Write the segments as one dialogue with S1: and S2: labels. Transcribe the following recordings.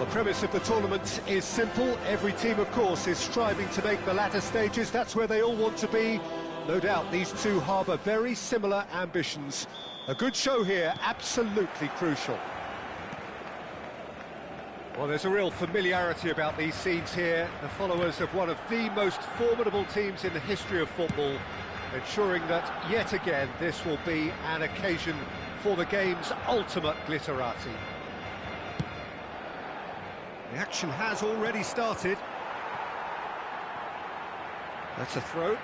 S1: The premise of the tournament is simple. Every team, of course, is striving to make the latter stages. That's where they all want to be. No doubt these two harbour very similar ambitions. A good show here, absolutely crucial. Well, there's a real familiarity about these scenes here. The followers of one of the most formidable teams in the history of football, ensuring that, yet again, this will be an occasion for the game's ultimate glitterati. The action has already started. That's a throw.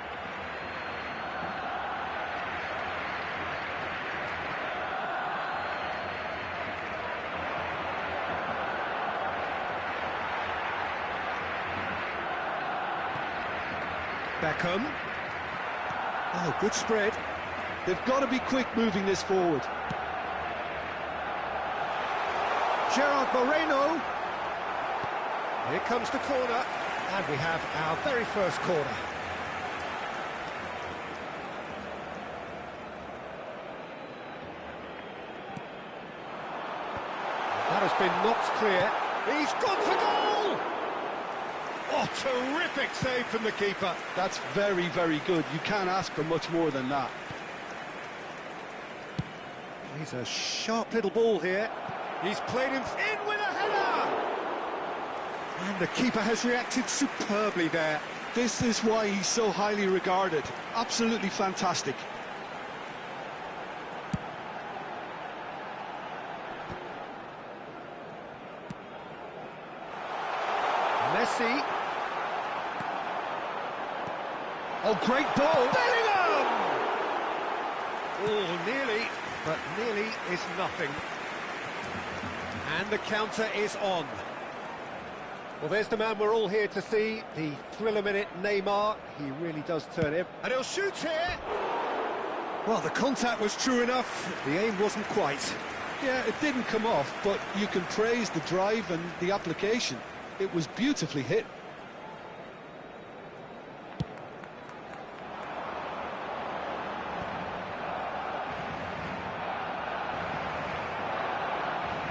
S1: Beckham. Oh, good spread.
S2: They've got to be quick moving this forward.
S1: Gerard Moreno. Here comes the corner, and we have our very first corner. That has been knocked clear. He's gone for goal! Oh, terrific save from the keeper.
S2: That's very, very good. You can't ask for much more than that.
S1: He's a sharp little ball here. He's played him in with a header! And the keeper has reacted superbly there.
S2: This is why he's so highly regarded. Absolutely fantastic.
S1: Messi. Oh, great ball. Bellingham! Oh, nearly, but nearly is nothing. And the counter is on. Well, there's the man we're all here to see, the thriller-minute Neymar. He really does turn it. And he'll shoot here! Well, the contact was true enough. The aim wasn't quite.
S2: Yeah, it didn't come off, but you can praise the drive and the application. It was beautifully hit.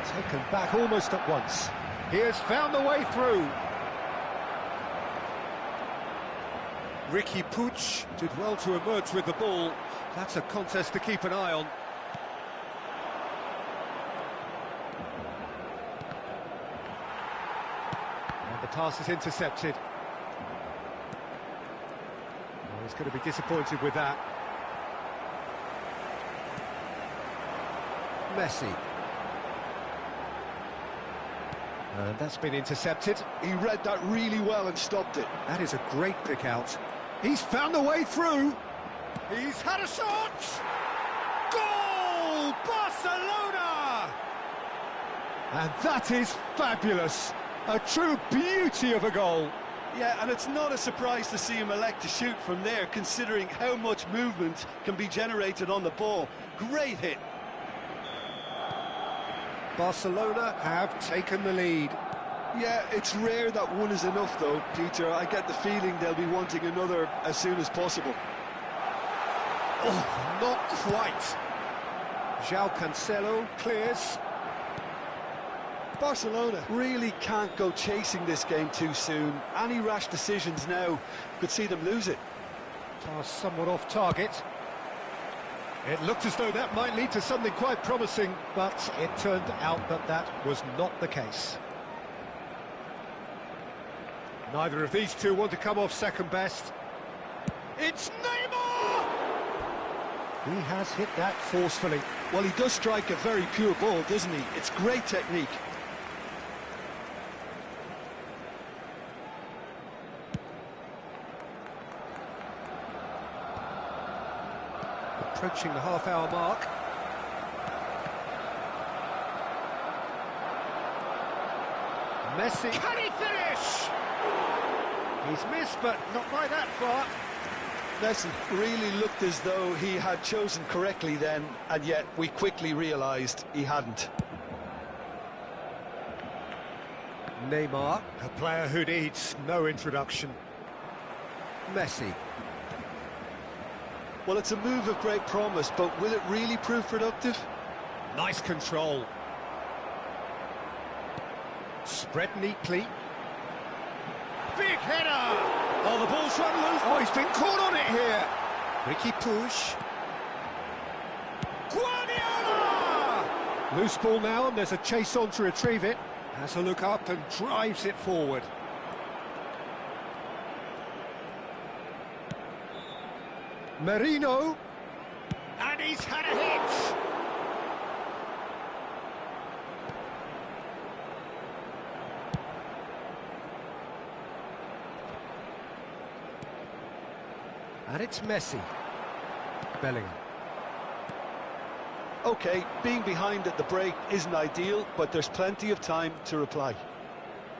S1: Taken back almost at once. He has found the way through. Riqui Puig did well to emerge with the ball. That's a contest to keep an eye on. And the pass is intercepted. Oh, he's going to be disappointed with that. Messi. And that's been intercepted.
S2: He read that really well and stopped it.
S1: That is a great pick out. He's found a way through. He's had a shot! Goal! Barcelona! And that is fabulous. A true beauty of a goal.
S2: Yeah, and it's not a surprise to see him elect to shoot from there, considering how much movement can be generated on the ball. Great hit.
S1: Barcelona have taken the lead.
S2: Yeah, it's rare that one is enough, though, Peter. I get the feeling they'll be wanting another as soon as possible.
S1: Oh, not quite. João Cancelo clears.
S2: Barcelona really can't go chasing this game too soon. Any rash decisions now could see them lose it.
S1: Pass somewhat off target. It looked as though that might lead to something quite promising, but it turned out that that was not the case. Neither of these two want to come off second best. It's Neymar! He has hit that forcefully.
S2: Well, he does strike a very pure ball, doesn't he? It's great technique.
S1: Approaching the half-hour mark. Messi. Can he finish? He's missed, but not by that far.
S2: Messi really looked as though he had chosen correctly then, and yet we quickly realised he hadn't.
S1: Neymar, a player who needs no introduction. Messi.
S2: Well, it's a move of great promise, but will it really prove productive?
S1: Nice control. Spread neatly. Big header!
S2: Oh, the ball's run loose.
S1: Oh, he's been caught on it here. Ricky Puig. Guardiola! Loose ball now, and there's a chase on to retrieve it. Has a look up and drives it forward. Merino. And he's had a hit! And it's Messi. Bellingham.
S2: OK, being behind at the break isn't ideal, but there's plenty of time to reply.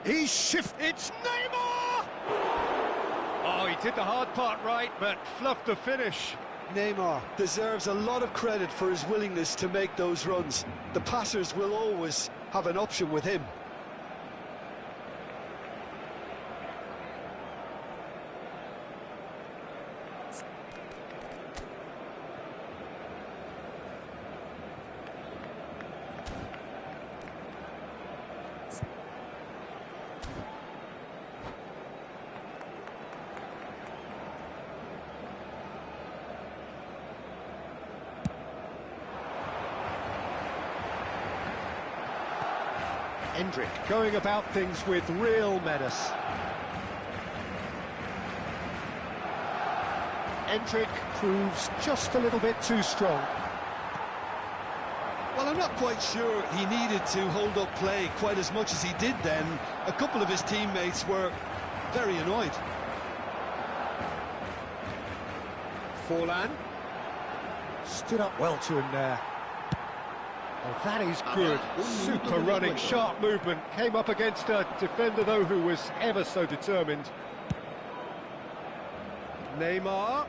S1: He's It's Neymar! Oh, he did the hard part right, but fluffed the finish.
S2: Neymar deserves a lot of credit for his willingness to make those runs. The passers will always have an option with him.
S1: Endrick going about things with real menace. Endrick proves just a little bit too strong.
S2: Well, I'm not quite sure he needed to hold up play quite as much as he did then. A couple of his teammates were very annoyed.
S1: Forlan stood up well to him there. Oh, that is good. Super running, sharp movement. Came up against a defender, though, who was ever so determined. Neymar.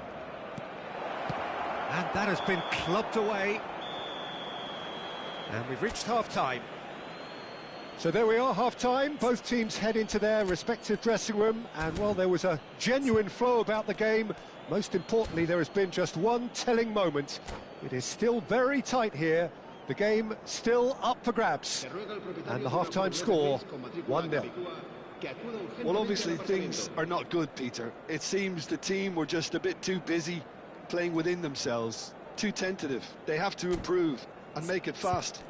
S1: And that has been clubbed away. And we've reached half-time. So there we are, half-time. Both teams head into their respective dressing room. And while there was a genuine flow about the game, most importantly, there has been just one telling moment. It is still very tight here. The game still up for grabs, and the half-time score, 1-0.
S2: Well, obviously things are not good, Peter. It seems the team were just a bit too busy playing within themselves, too tentative. They have to improve and make it fast.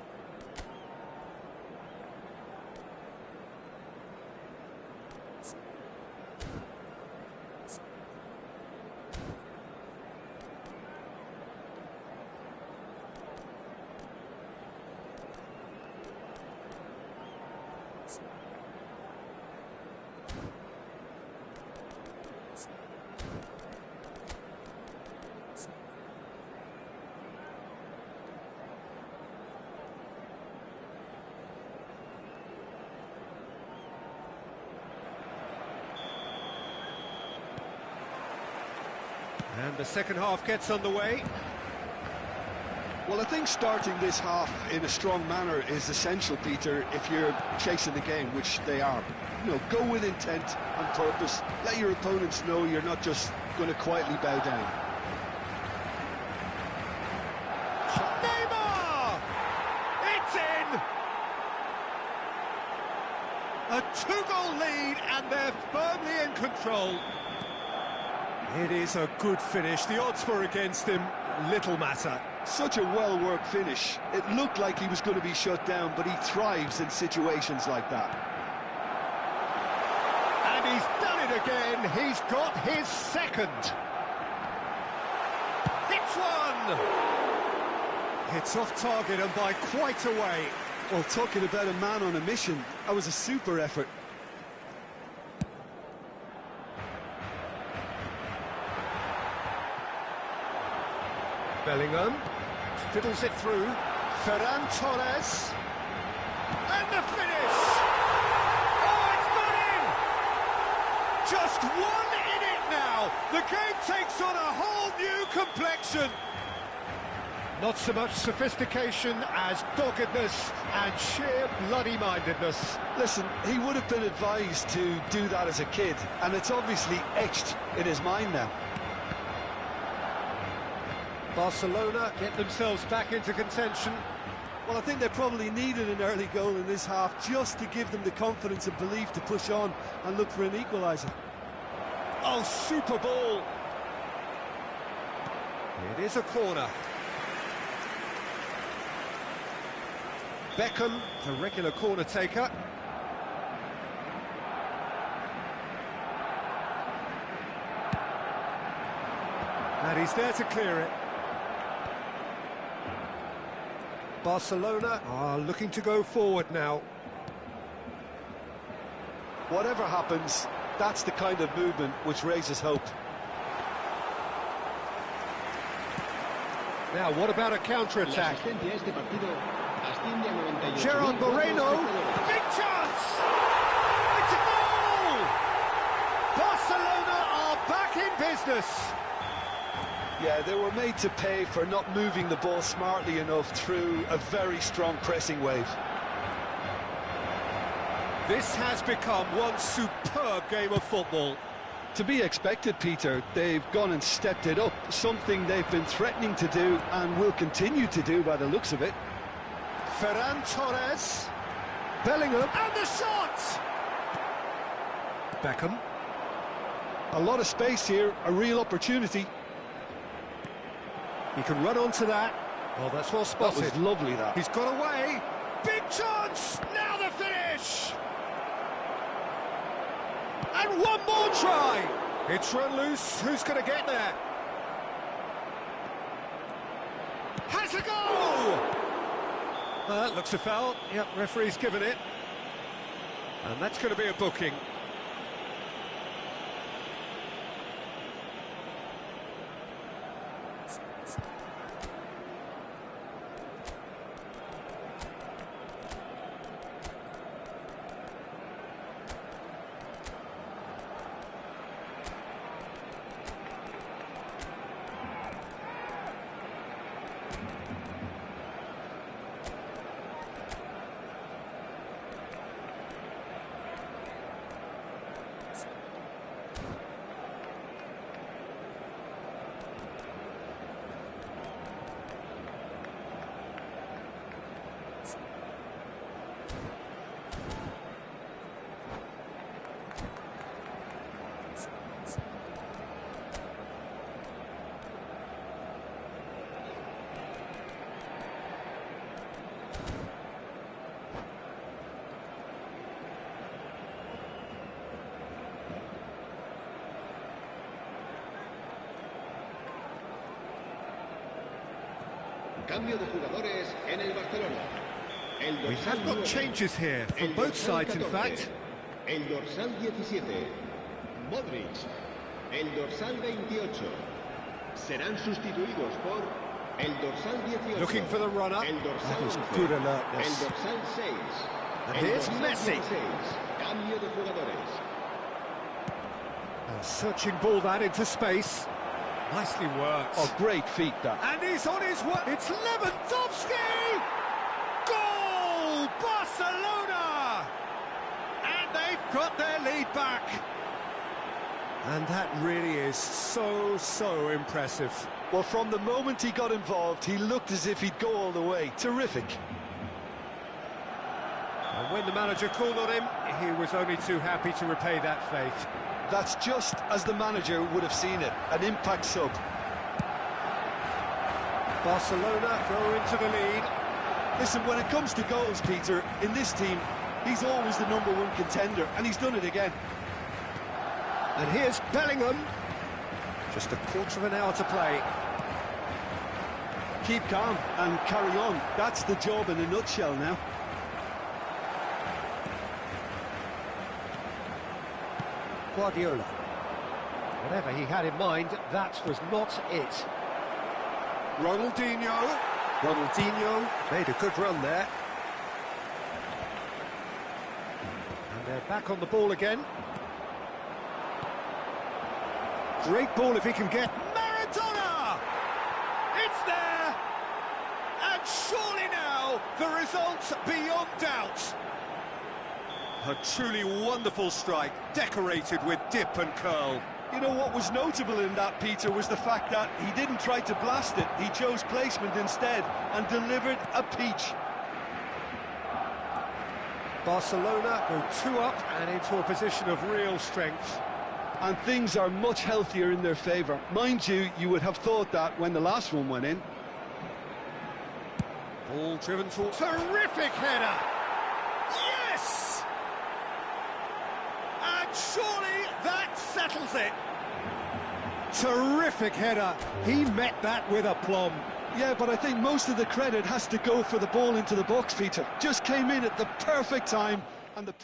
S1: And the second half gets underway.
S2: Well, I think starting this half in a strong manner is essential, Peter, if you're chasing the game, which they are. You know, go with intent and purpose. Let your opponents know you're not just going to quietly bow down.
S1: Neymar! It's in! A two-goal lead, and they're firmly in control. It is a good finish. The odds were against him. Little matter.
S2: Such a well-worked finish. It looked like he was going to be shut down, but he thrives in situations like that.
S1: And he's done it again. He's got his second. Hits one! It's off target and by quite a way.
S2: Well, talking about a man on a mission, that was a super effort.
S1: Bellingham fiddles it through. Ferran Torres. And the finish! Oh, it's got in! Just one in it now. The game takes on a whole new complexion. Not so much sophistication as doggedness and sheer bloody-mindedness.
S2: Listen, he would have been advised to do that as a kid, and it's obviously etched in his mind now.
S1: Barcelona get themselves back into contention.
S2: Well, I think they probably needed an early goal in this half just to give them the confidence and belief to push on and look for an equaliser.
S1: Oh, super ball. It is a corner. Beckham, the regular corner taker. And he's there to clear it. Barcelona are looking to go forward now.
S2: Whatever happens, that's the kind of movement which raises hope.
S1: Now, what about a counter-attack? Gerard Moreno, big chance! It's a goal! Barcelona are back in business.
S2: Yeah, they were made to pay for not moving the ball smartly enough through a very strong pressing wave.
S1: This has become one superb game of football.
S2: To be expected, Peter. They've gone and stepped it up, something they've been threatening to do and will continue to do by the looks of it.
S1: Ferran Torres, Bellingham, and the shot! Beckham.
S2: A lot of space here, a real opportunity.
S1: He can run onto that. Oh, that's well spotted.
S2: That was lovely, that.
S1: He's got away. Big chance! Now the finish! And one more try! It's run loose. Who's going to get there? Has a goal! That looks a foul. Yep, referee's given it. And that's going to be a booking.
S3: Cambio de jugadores en el Barcelona.
S1: We have got changes here from both sides, in fact.
S3: El dorsal 17, Modric. El dorsal 28. Serán sustituidos por el dorsal 18.
S1: Looking for the runner.
S3: El dorsal
S1: That was
S3: 11.
S1: good
S3: El
S1: alertness.
S3: dorsal 6.
S1: And
S3: El
S1: here's
S3: dorsal
S1: Messi.
S3: 16. Cambio de jugadores.
S1: A searching ball that into space. Nicely worked.
S2: Oh, great feat, that.
S1: And he's on his way. It's Lewandowski! Goal! Barcelona! And they've got their lead back. And that really is so impressive.
S2: Well, from the moment he got involved, he looked as if he'd go all the way. Terrific.
S1: And when the manager called on him, he was only too happy to repay that faith.
S2: That's just as the manager would have seen it, an impact sub.
S1: Barcelona go into the lead.
S2: Listen, when it comes to goals, Peter, in this team, he's always the #1 contender, and he's done it again.
S1: And here's Bellingham. Just a quarter of an hour to play.
S2: Keep calm and carry on. That's the job in a nutshell now.
S1: Guardiola. Whatever he had in mind, that was not it. Ronaldinho made a good run there. And they're back on the ball again. Great ball if he can get Maradona! It's there! And surely now, the result's beyond doubt. A truly wonderful strike, decorated with dip and curl.
S2: You know what was notable in that, Peter, was the fact that he didn't try to blast it. He chose placement instead and delivered a peach.
S1: Barcelona go 2 up and into a position of real strength.
S2: And things are much healthier in their favour. Mind you, you would have thought that when the last one went in.
S1: Ball driven to... Terrific header! Yes! And surely that settles it. Terrific header. He met that with aplomb.
S2: Yeah, but I think most of the credit has to go for the ball into the box, Peter. Just came in at the perfect time and the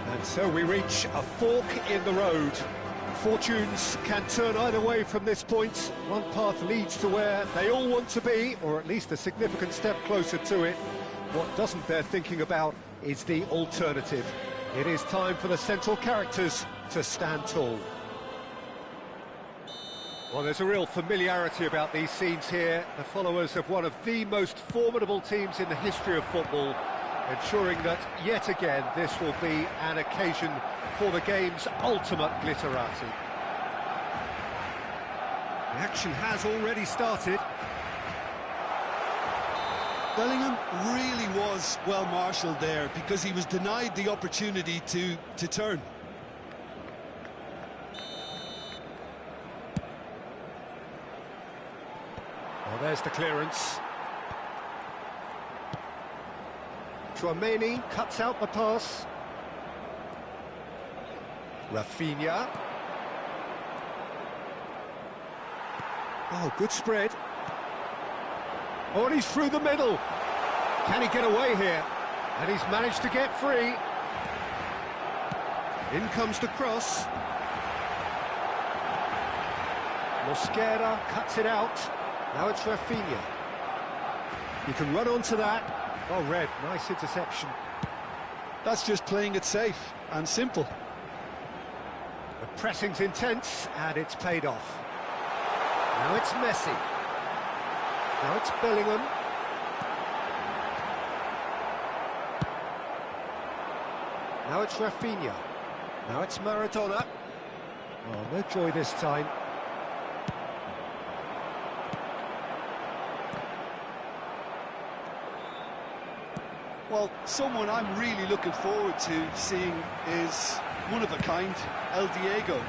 S1: And so we reach a fork in the road. Fortunes can turn either way from this point. One path leads to where they all want to be, or at least a significant step closer to it. What doesn't bear thinking about is the alternative. It is time for the central characters to stand tall. Well, there's a real familiarity about these scenes here. The followers of one of the most formidable teams in the history of football, ensuring that, yet again, this will be an occasion for the game's ultimate glitterati. The action has already started.
S2: Bellingham really was well marshalled there because he was denied the opportunity to turn.
S1: There's the clearance. Tchouaméni cuts out the pass. Rafinha. Oh, good spread. Oh, and he's through the middle. Can he get away here? And he's managed to get free. In comes the cross. Mosquera cuts it out. Now it's Rafinha. He can run onto that. Oh, Red, nice interception.
S2: That's just playing it safe and simple.
S1: The pressing's intense, and it's paid off. Now it's Messi. Now it's Bellingham. Now it's Rafinha. Now it's Maradona. Oh, no joy this time.
S2: Well, someone I'm really looking forward to seeing is one of a kind, El Diego.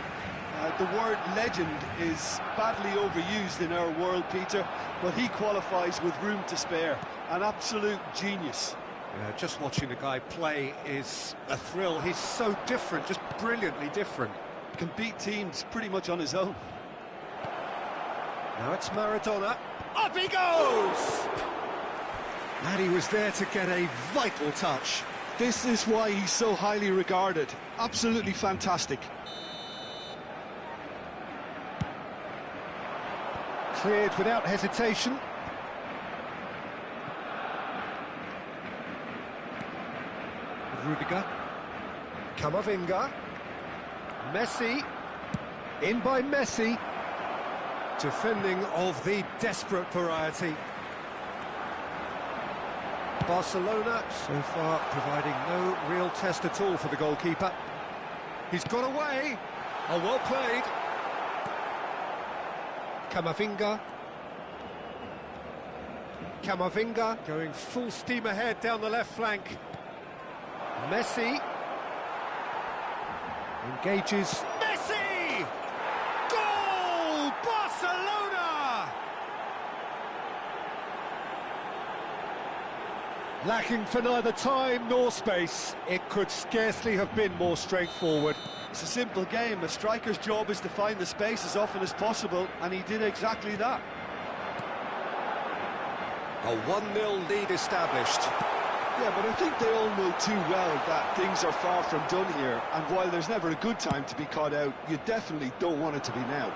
S2: The word legend is badly overused in our world, Peter, but he qualifies with room to spare. An absolute genius.
S1: Yeah, just watching the guy play is a thrill. He's so different, just brilliantly different.
S2: Can beat teams pretty much on his own.
S1: Now it's Maradona. Up he goes! And he was there to get a vital touch.
S2: This is why he's so highly regarded. Absolutely fantastic.
S1: Cleared without hesitation. Rudiger. Camavinga. Messi. In by Messi. Defending of the desperate variety. Barcelona so far providing no real test at all for the goalkeeper. He's got away. Oh, well played. Camavinga. Camavinga going full steam ahead down the left flank. Messi engages. Messi! Goal! Barcelona! Lacking for neither time nor space, it could scarcely have been more straightforward.
S2: It's a simple game. A striker's job is to find the space as often as possible, and he did exactly that.
S1: A 1-0 lead established.
S2: Yeah, but I think they all know too well that things are far from done here, and while there's never a good time to be caught out, you definitely don't want it to be now.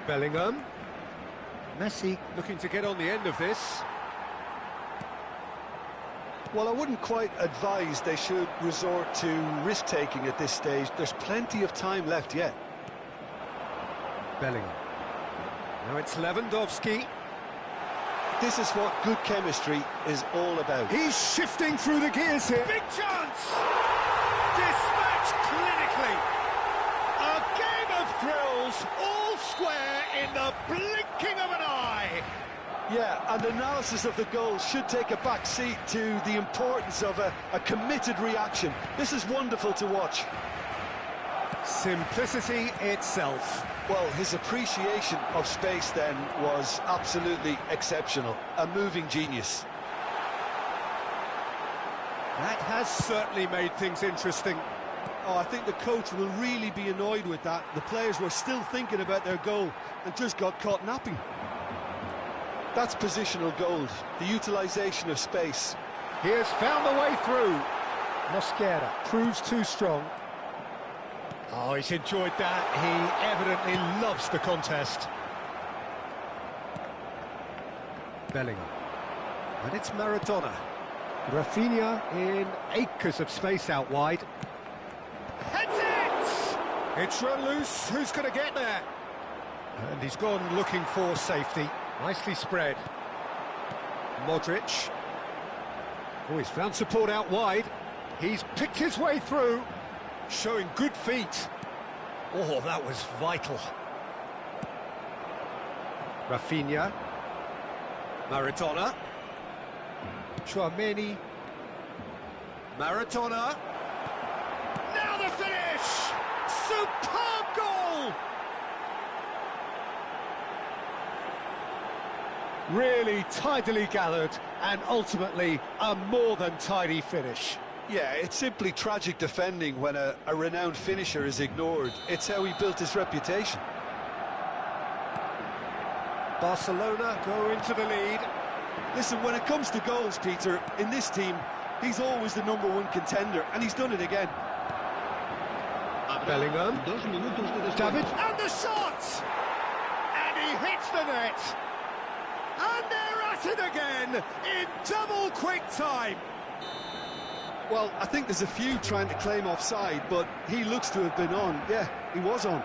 S1: Bellingham. Messi looking to get on the end of this.
S2: Well, I wouldn't quite advise they should resort to risk-taking at this stage. There's plenty of time left yet.
S1: Bellingham. Now it's Lewandowski.
S2: This is what good chemistry is all about.
S1: He's shifting through the gears here. Big chance! Dispatched clinically. A game of thrills, all square in the blinking of an eye.
S2: Yeah, and analysis of the goal should take a back seat to the importance of a committed reaction. This is wonderful to watch.
S1: Simplicity itself.
S2: Well, his appreciation of space then was absolutely exceptional. A moving genius.
S1: That has certainly made things interesting.
S2: Oh, I think the coach will really be annoyed with that. The players were still thinking about their goal and just got caught napping. That's positional gold, the utilisation of space.
S1: He has found the way through. Mosquera proves too strong. Oh, he's enjoyed that. He evidently loves the contest. Bellingham. And it's Maradona. Rafinha in acres of space out wide. Heads it! It's run loose. Who's going to get there? And he's gone looking for safety. Nicely spread. Modric. Oh, he's found support out wide. He's picked his way through. Showing good feet. Oh, that was vital. Rafinha. Maradona. Tchouaméni. Maradona. Now the finish! Superb goal! Really tidily gathered, and ultimately a more than tidy finish.
S2: Yeah, it's simply tragic defending when a renowned finisher is ignored. It's how he built his reputation.
S1: Barcelona go into the lead.
S2: Listen, when it comes to goals, Peter, in this team, he's always the #1 contender, and he's done it again.
S1: Bellingham.
S3: 2 minutos de descuento.
S1: David, and the shot! And he hits the net! And they're at it again, in double quick time!
S2: Well, I think there's a few trying to claim offside, but he looks to have been on. Yeah, he was on.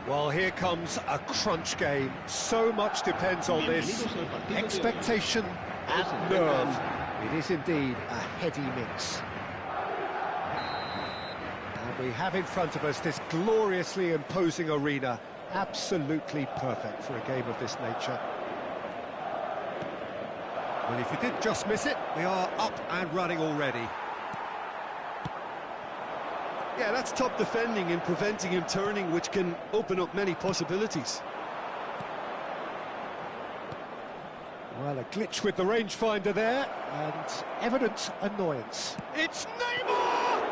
S1: Well, here comes a crunch game. So much depends on this. Expectation and nerve. It is indeed a heady mix. And we have in front of us this gloriously imposing arena. Absolutely perfect for a game of this nature. Well, if you did just miss it, we are up and running already.
S2: Yeah, that's top defending and preventing him turning, which can open up many possibilities.
S1: Well, a glitch with the rangefinder there, and evident annoyance. It's Neymar!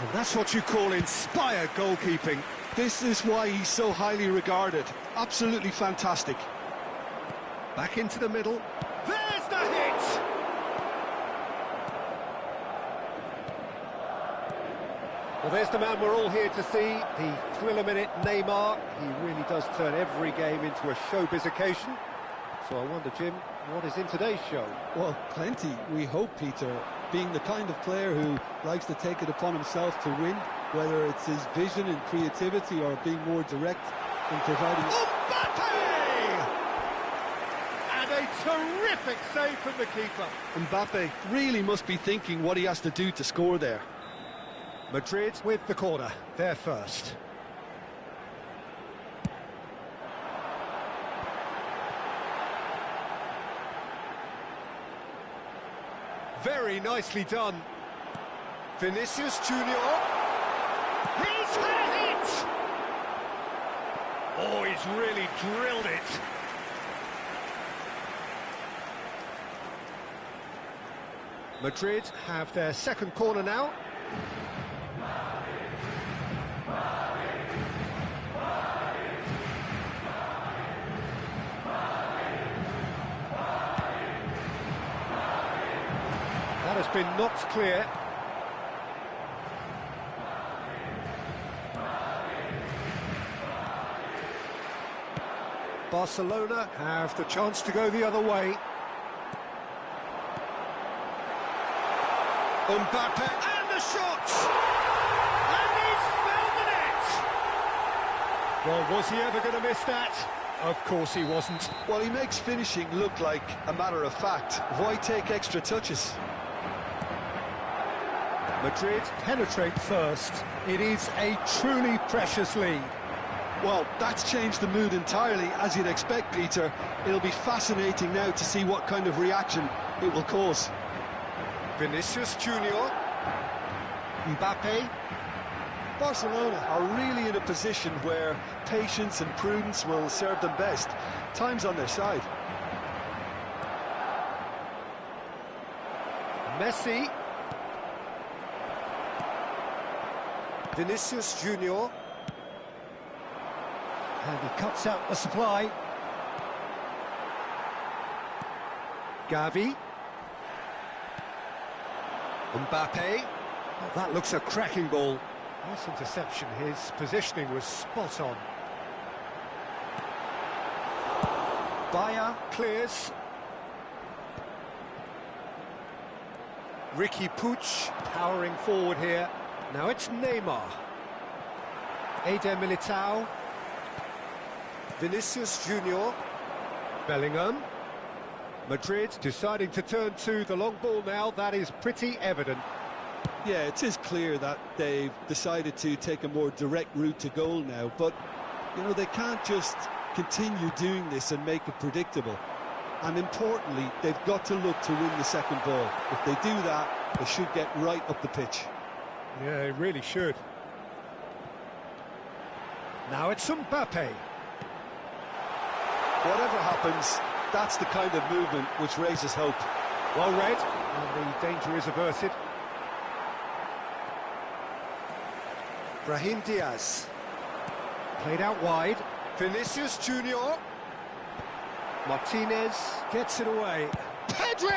S1: And that's what you call inspired goalkeeping.
S2: This is why he's so highly regarded. Absolutely fantastic.
S1: Back into the middle. There's the hit! Well, there's the man we're all here to see, the thriller-minute Neymar. He really does turn every game into a showbiz occasion. So I wonder, Jim, what is in today's show?
S2: Well, plenty, we hope, Peter. Being the kind of player who likes to take it upon himself to win, whether it's his vision and creativity or being more direct in providing...
S1: Mbappe! And a terrific save from the keeper.
S2: Mbappe really must be thinking what he has to do to score there.
S1: Madrid with the corner, they're first. Very nicely done. Vinicius Junior. He's had it! Oh, he's really drilled it. Madrid have their second corner now. That has been knocked clear. Barcelona have the chance to go the other way. Mbappe and the shot! And he's found the net! Well, was he ever going to miss that? Of course he wasn't.
S2: Well, he makes finishing look like a matter of fact. Why take extra touches?
S1: Madrid penetrate first. It is a truly precious lead.
S2: Well, that's changed the mood entirely, as you'd expect, Peter. It'll be fascinating now to see what kind of reaction it will cause.
S1: Vinicius Junior. Mbappe.
S2: Barcelona are really in a position where patience and prudence will serve them best. Time's on their side.
S1: Messi. Vinicius Junior. And he cuts out the supply. Gavi. Mbappe. Oh, that looks a cracking ball. Nice interception. His positioning was spot on. Bayer clears. Riqui Puig powering forward here. Now it's Neymar. Eder Militao. Vinicius Junior. Bellingham. Madrid deciding to turn to the long ball now. That is pretty evident.
S2: Yeah, it is clear that they've decided to take a more direct route to goal now, but, you know, they can't just continue doing this and make it predictable. And importantly, they've got to look to win the second ball. If they do that, they should get right up the pitch.
S1: Yeah, they really should. Now it's Mbappe.
S2: Whatever happens, that's the kind of movement which raises hope.
S1: Well read, and the danger is averted. Brahim Diaz. Played out wide. Vinicius Junior. Martinez gets it away. Pedri!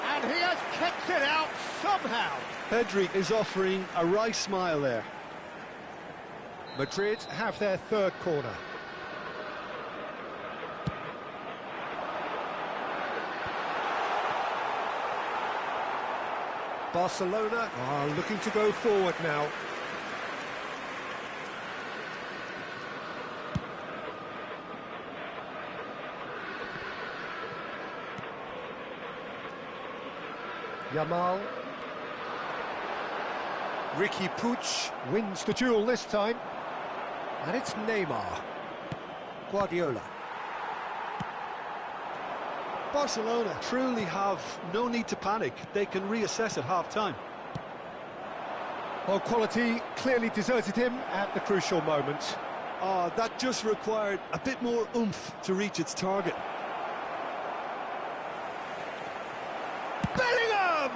S1: And he has kept it out somehow.
S2: Pedri is offering a wry smile there.
S1: Madrid have their third corner. Barcelona are looking to go forward now. Yamal. Ricky Puig wins the duel this time. And it's Neymar. Guardiola.
S2: Barcelona truly have no need to panic. They can reassess at half-time.
S1: Well, quality clearly deserted him at the crucial moment.
S2: That just required a bit more oomph to reach its target.
S1: Bellingham!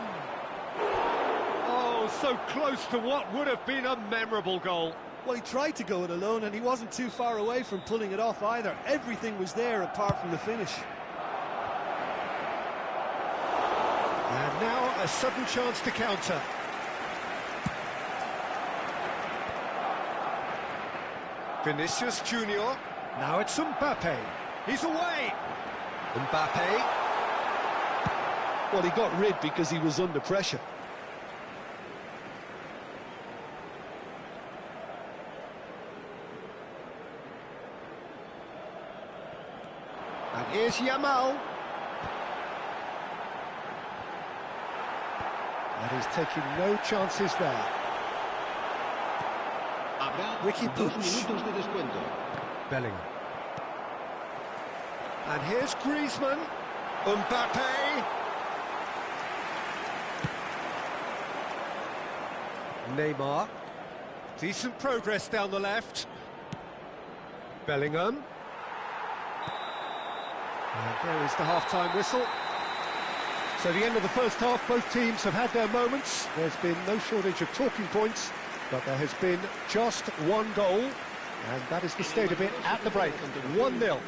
S1: Oh, so close to what would have been a memorable goal.
S2: Well, he tried to go it alone, and he wasn't too far away from pulling it off either. Everything was there apart from the finish.
S1: And now a sudden chance to counter. Vinicius Junior. Now it's Mbappe. He's away. Mbappe.
S2: Well, he got rid because he was under pressure.
S1: And here's Yamal. And he's taking no chances there.
S3: Habrá
S1: Ricky
S3: 2
S1: Puig.
S3: minutos de descuento.
S1: Bellingham. And here's Griezmann. Mbappe. Neymar. Decent progress down the left. Bellingham. And there is the half-time whistle. So the end of the first half, both teams have had their moments. There's been no shortage of talking points, but there has been just one goal, and that is the state of it at the break. 1-0.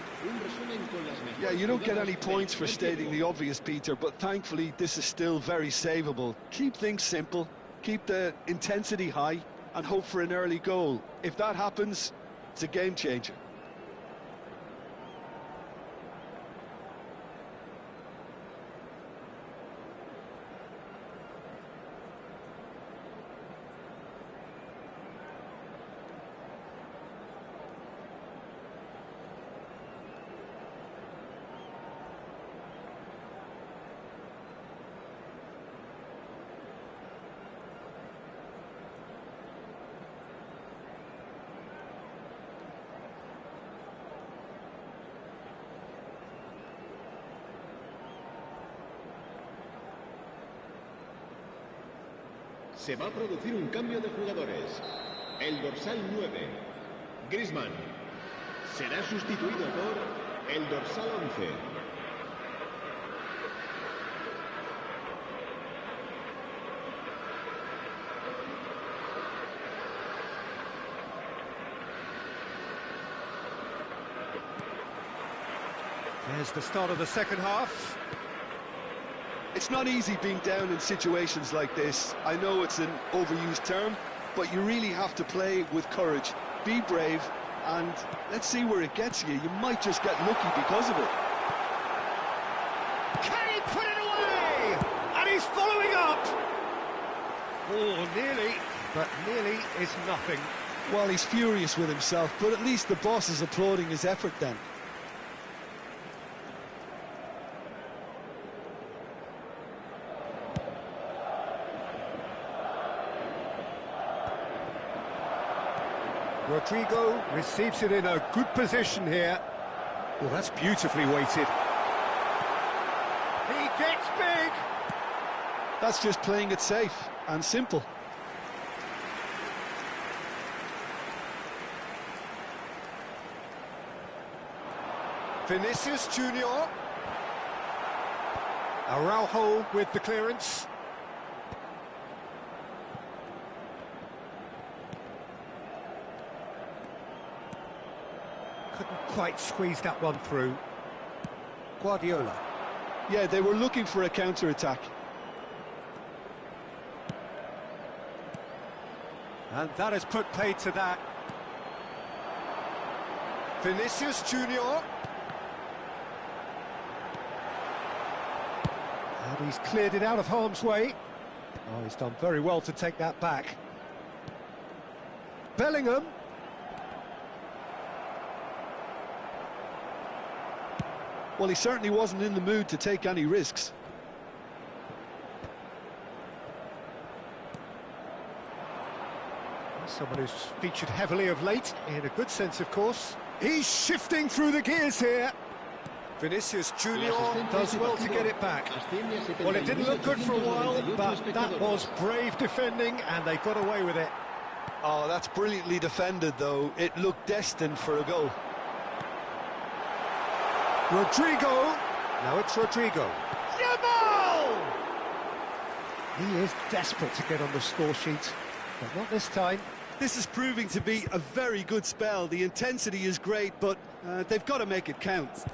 S2: Yeah, you don't get any points for stating the obvious, Peter, but thankfully this is still very savable. Keep things simple, keep the intensity high, and hope for an early goal. If that happens, it's a game changer.
S3: Se va a producir un cambio de jugadores. El dorsal 9, Griezmann, será sustituido por el dorsal 11.
S1: There's the start of the second half.
S2: It's not easy being down in situations like this. I know it's an overused term, but you really have to play with courage. Be brave, and let's see where it gets you. You might just get lucky because of it.
S1: Can he put it away? And he's following up. Oh, nearly, but nearly is nothing.
S2: Well, he's furious with himself, but at least the boss is applauding his effort then.
S1: Rodrigo receives it in a good position here. Well, that's beautifully weighted. He gets big.
S2: That's just playing it safe and simple.
S1: Vinicius Junior. Araujo with the clearance. Couldn't quite squeeze that one through. Guardiola.
S2: Yeah, they were looking for a counter-attack.
S1: And that has put paid to that. Vinicius Junior. And he's cleared it out of harm's way. Oh, he's done very well to take that back. Bellingham.
S2: Well, he certainly wasn't in the mood to take any risks.
S1: Someone who's featured heavily of late, in a good sense, of course. He's shifting through the gears here. Vinicius Junior does well to get it back. Well, it didn't look good for a while, but that was brave defending, and they got away with it.
S2: Oh, that's brilliantly defended, though. It looked destined for a goal.
S1: Rodrigo. Now it's Rodrigo. Yamal! He is desperate to get on the score sheet, but not this time.
S2: This is proving to be a very good spell. The intensity is great, but they've got to make it count.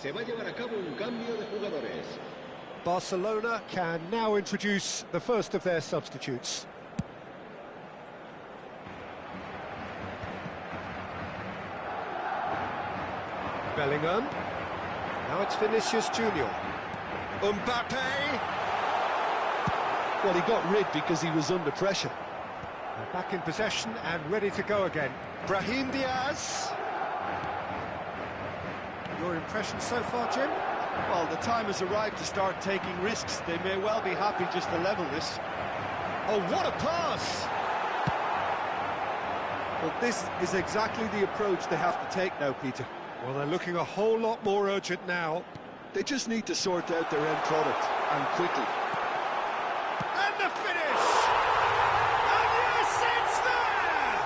S3: Se va a llevar a cabo un cambio de jugadores.
S1: Barcelona can now introduce the first of their substitutes. Bellingham. Now it's Vinicius Junior. Mbappe.
S2: Well, he got rid because he was under pressure.
S1: They're back in possession and ready to go again. Brahim Diaz. Your impression so far, Jim?
S2: Well, the time has arrived to start taking risks. They may well be happy just to level this.
S1: Oh, what a pass!
S2: Well, this is exactly the approach they have to take now, Peter.
S1: Well, they're looking a whole lot more urgent now.
S2: They just need to sort out their end product, and quickly.
S1: And the finish! And yes, it's there!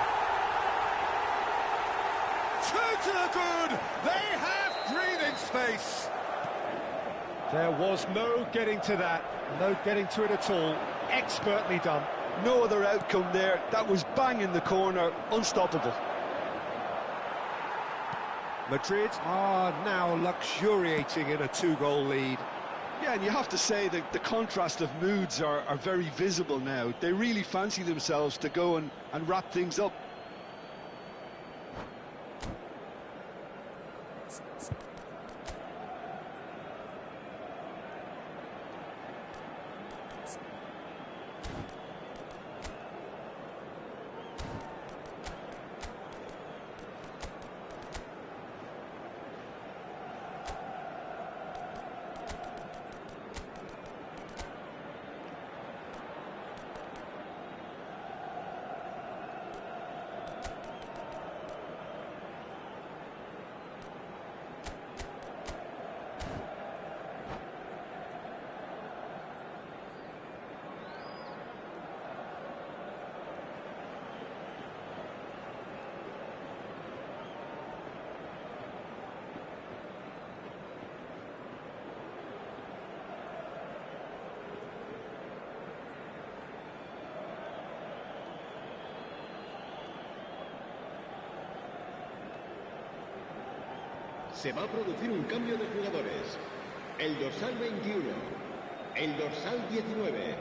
S1: Two to the good! They have breathing space! There was no getting to that, no getting to it at all. Expertly done.
S2: No other outcome there. That was bang in the corner, unstoppable.
S1: Madrid are now luxuriating in a two-goal lead.
S2: Yeah, and you have to say that the contrast of moods are very visible now. They really fancy themselves to go and wrap things up.
S3: Se va a producir un cambio de jugadores. El dorsal 21, el dorsal 19,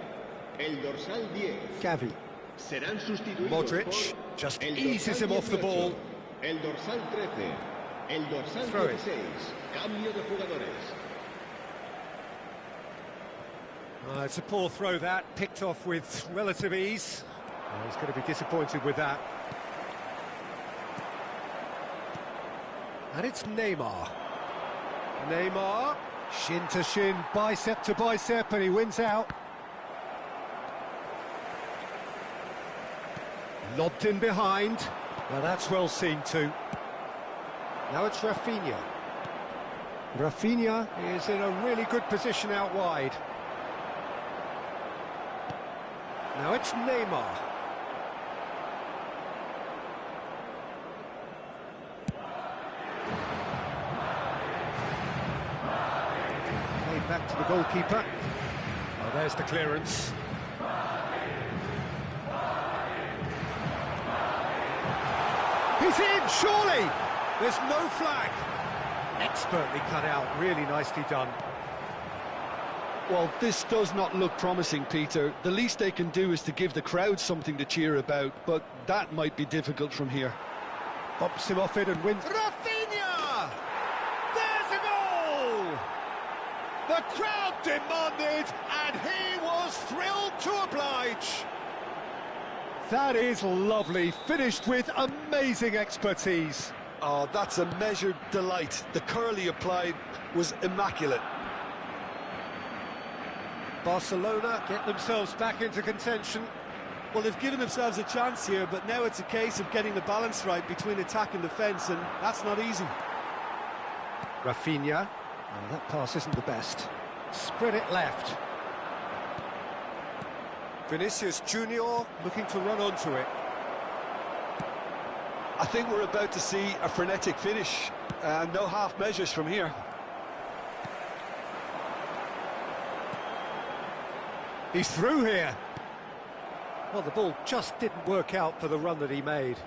S3: el dorsal 10.
S1: Gavi.
S3: Serán sustituidos
S1: Modric
S3: por
S1: just
S3: el
S1: eases
S3: dorsal
S1: him off the
S3: 18,
S1: ball.
S3: el dorsal 13, el dorsal
S1: Throw it.
S3: 16. Cambio de jugadores.
S1: It's a poor throw that, picked off with relative ease. He's going to be disappointed with that. And it's Neymar. Neymar, shin to shin, bicep to bicep, and he wins out. Lobbed in behind. Well, that's well seen too. Now it's Rafinha. Rafinha is in a really good position out wide. Now it's Neymar. Played back to the goalkeeper. Oh, there's the clearance. He's in, surely! There's no flag. Expertly cut out, really nicely done.
S2: Well, this does not look promising, Peter. The least they can do is to give the crowd something to cheer about, but that might be difficult from here.
S1: Bumps him off it and wins. Rafinha! There's a goal! The crowd demanded, and he was thrilled to oblige. That is lovely, finished with amazing expertise.
S2: Oh, that's a measured delight. The curl he applied was immaculate.
S1: Barcelona get themselves back into contention.
S4: Well, they've given themselves a chance here, but now it's a case of getting the balance right between attack and defence, and that's not easy.
S1: Rafinha. Oh, that pass isn't the best. Spread it left. Vinicius Junior looking to run onto it.
S2: I think we're about to see a frenetic finish. No half measures from here.
S1: He's through here. Well, the ball just didn't work out for the run that he made.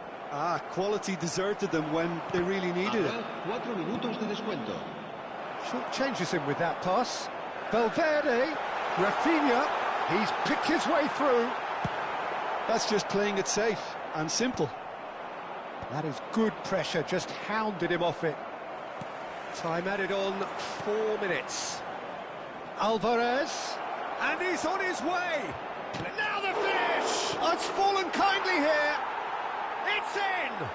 S2: Quality deserted them when they really needed it.
S3: 4 minutos de descuento.
S1: Short changes him with that pass. Valverde, Rafinha, he's picked his way through.
S2: That's just playing it safe and simple.
S1: That is good pressure, just hounded him off it. Time added on, 4 minutes. Alvarez, and he's on his way. Now the finish! Oh, it's fallen kindly here. It's in!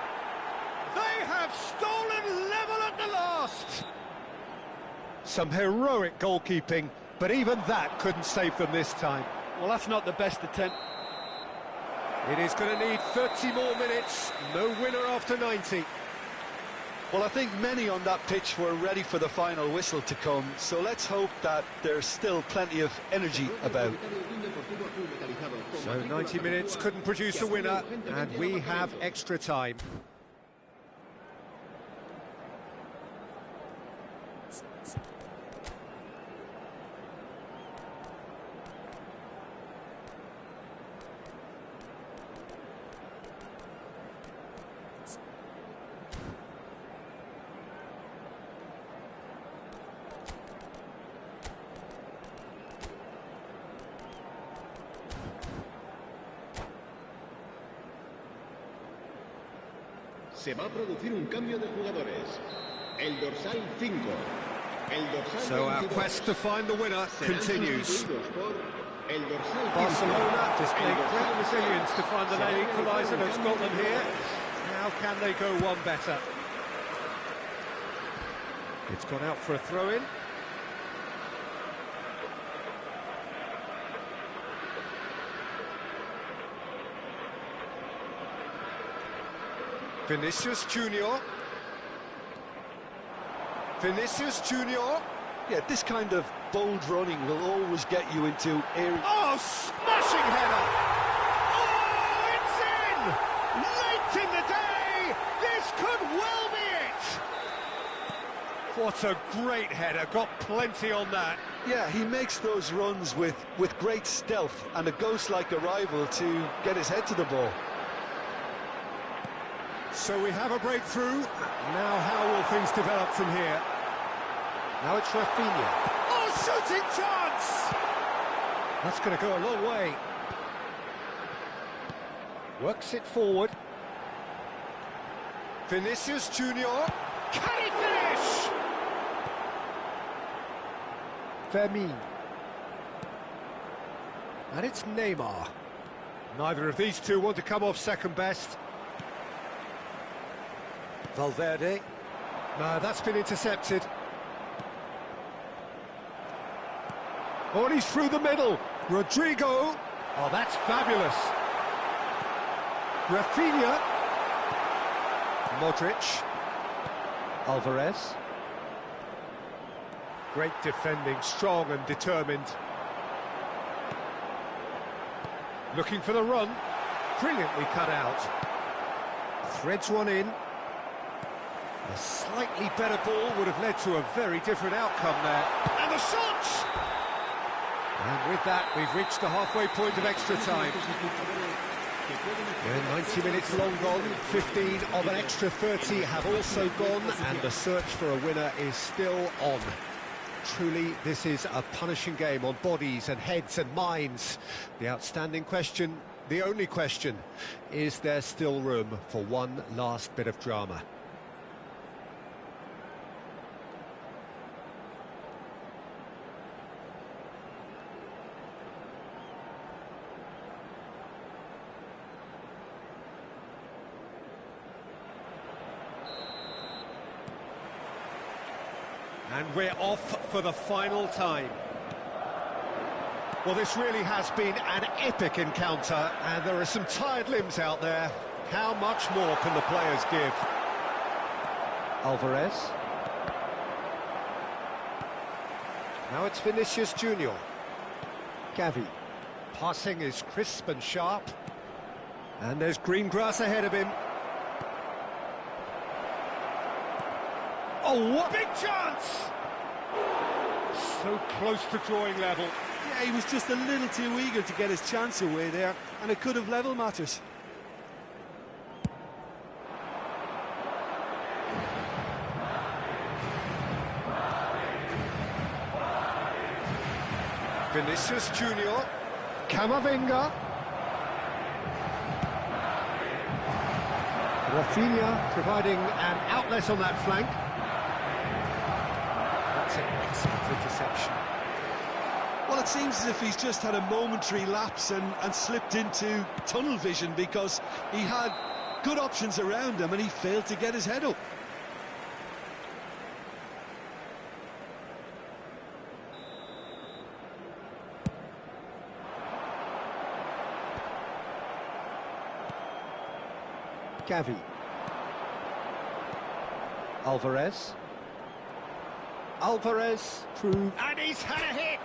S1: They have stolen level at the last. Some heroic goalkeeping, but even that couldn't save them this time.
S4: Well, that's not the best attempt.
S1: It is going to need 30 more minutes. No winner after 90.
S2: Well, I think many on that pitch were ready for the final whistle to come, so let's hope that there's still plenty of energy about.
S1: So 90 minutes couldn't produce a winner, and we have extra time.
S3: Se va a producir un cambio de jugadores. El dorsal 5. El dorsal
S1: So our
S3: 22
S1: quest to find the winner
S3: serán
S1: continues.
S3: sustituidos por el dorsal 15.
S1: Barcelona
S3: El
S1: displaying
S3: dorsal
S1: great
S3: 16
S1: resilience to find the
S3: será
S1: late equaliser.
S3: realizado
S1: It's
S3: un
S1: got them
S3: cambio de
S1: here.
S3: jugadores.
S1: How can they go one better? It's gone out for a throw-in. Vinicius Junior. Vinicius Junior.
S2: Yeah, this kind of bold running will always get you into areas.
S1: Oh, smashing header! Oh, it's in! Late in the day, this could well be it! What a great header, got plenty on that.
S2: Yeah, he makes those runs with great stealth and a ghost-like arrival to get his head to the ball.
S1: So we have a breakthrough. Now how will things develop from here? Now it's Rafinha. Oh, shooting chance! That's going to go a long way. Works it forward. Vinicius Junior. Can he finish? Fermin. And it's Neymar. Neither of these two want to come off second best. Valverde. No, that's been intercepted. Oh, and he's through the middle. Rodrigo. Oh, that's fabulous. Rafinha. Modric. Alvarez. Great defending, strong and determined. Looking for the run. Brilliantly cut out. Threads one in. A slightly better ball would have led to a very different outcome there. And the shot! And with that, we've reached the halfway point of extra time. Yeah, 90 minutes long gone, 15 of an extra 30 have also gone, and the search for a winner is still on. Truly, this is a punishing game on bodies and heads and minds. The outstanding question, the only question, is there still room for one last bit of drama? And we're off for the final time. Well, this really has been an epic encounter, and there are some tired limbs out there. How much more can the players give? Alvarez. Now it's Vinicius Junior. Gavi. Passing is crisp and sharp. And there's green grass ahead of him. Oh, what big chance! So close to drawing level.
S4: Yeah, he was just a little too eager to get his chance away there, and it could have level matters.
S1: Vinicius Junior. Camavinga. Rafinha providing an outlet on that flank. That's an excellent interception.
S4: Well, it seems as if he's just had a momentary lapse and slipped into tunnel vision, because he had good options around him and he failed to get his head up.
S1: Gavi. Alvarez. Alvarez through. And he's had a hit!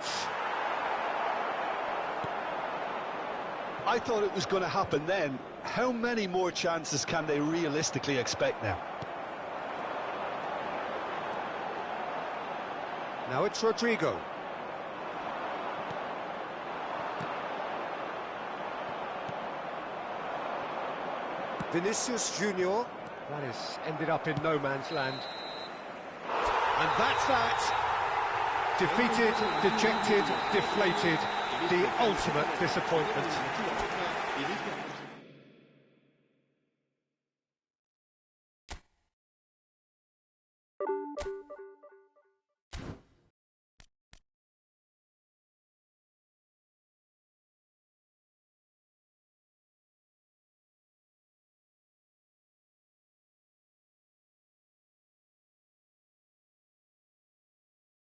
S2: I thought it was going to happen then. How many more chances can they realistically expect now?
S1: Now it's Rodrigo. Vinicius Junior. That has ended up in no man's land. And that's that. Defeated, dejected, deflated. The ultimate disappointment.